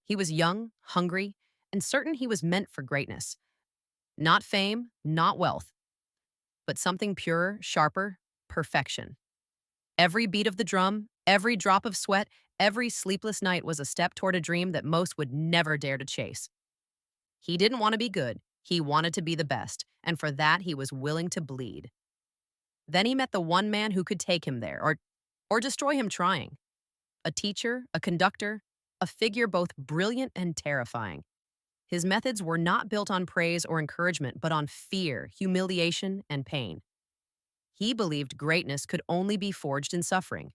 He was young, hungry, and certain he was meant for greatness. Not fame, not wealth, but something purer, sharper, perfection. Every beat of the drum, every drop of sweat, every sleepless night was a step toward a dream that most would never dare to chase. He didn't want to be good, he wanted to be the best, and for that he was willing to bleed. Then he met the one man who could take him there, or destroy him trying. A teacher, a conductor, a figure both brilliant and terrifying. His methods were not built on praise or encouragement, but on fear, humiliation, and pain. He believed greatness could only be forged in suffering,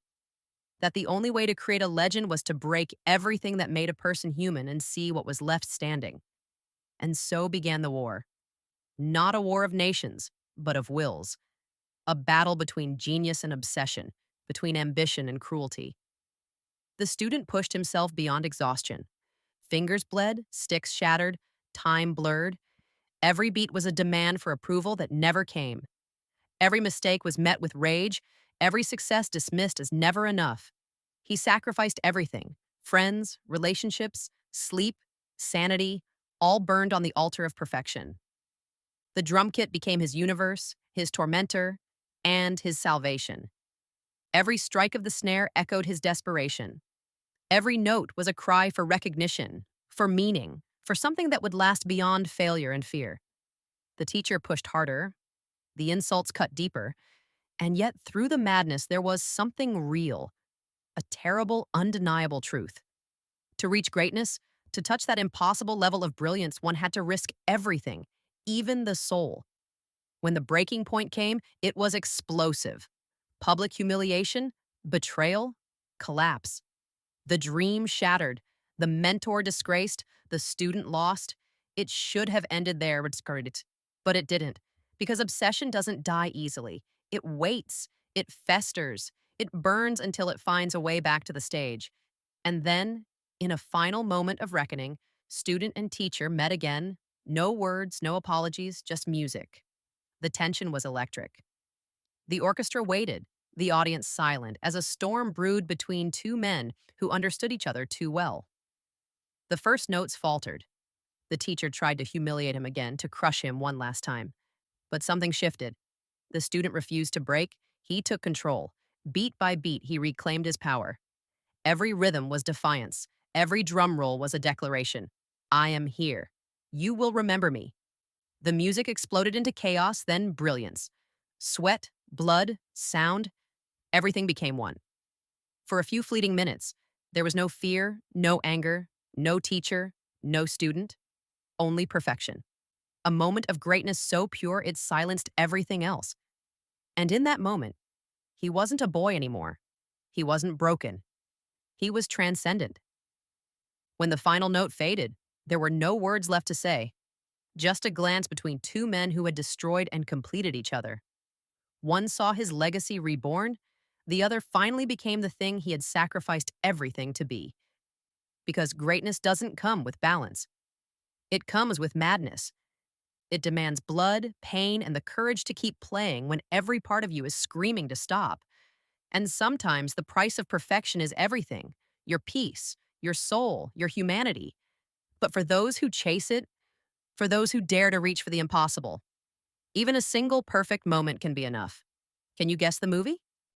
that the only way to create a legend was to break everything that made a person human and see what was left standing. And so began the war. Not a war of nations, but of wills. A battle between genius and obsession, between ambition and cruelty. The student pushed himself beyond exhaustion. Fingers bled, sticks shattered, time blurred. Every beat was a demand for approval that never came. Every mistake was met with rage, every success dismissed as never enough. He sacrificed everything: friends, relationships, sleep, sanity, all burned on the altar of perfection. The drum kit became his universe, his tormentor, and his salvation. Every strike of the snare echoed his desperation. Every note was a cry for recognition, for meaning, for something that would last beyond failure and fear. The teacher pushed harder, the insults cut deeper, and yet through the madness there was something real, a terrible, undeniable truth. To reach greatness, to touch that impossible level of brilliance, one had to risk everything, even the soul. When the breaking point came, it was explosive. Public humiliation, betrayal, collapse. The dream shattered, the mentor disgraced, the student lost. It should have ended there, but it didn't. Because obsession doesn't die easily. It waits, it festers, it burns until it finds a way back to the stage. And then, in a final moment of reckoning, student and teacher met again. No words, no apologies, just music. The tension was electric. The orchestra waited, the audience silent, as a storm brewed between two men who understood each other too well. The first notes faltered. The teacher tried to humiliate him again, to crush him one last time. But something shifted. The student refused to break. He took control. Beat by beat, he reclaimed his power. Every rhythm was defiance. Every drum roll was a declaration. I am here. You will remember me. The music exploded into chaos, then brilliance. Sweat, blood, sound, everything became one. For a few fleeting minutes, there was no fear, no anger, no teacher, no student, only perfection. A moment of greatness so pure it silenced everything else. And in that moment, he wasn't a boy anymore. He wasn't broken. He was transcendent. When the final note faded, there were no words left to say, just a glance between two men who had destroyed and completed each other. One saw his legacy reborn, the other finally became the thing he had sacrificed everything to be. Because greatness doesn't come with balance. It comes with madness. It demands blood, pain, and the courage to keep playing when every part of you is screaming to stop. And sometimes the price of perfection is everything: your peace, your soul, your humanity. But for those who chase it, for those who dare to reach for the impossible, even a single perfect moment can be enough. Can you guess the movie?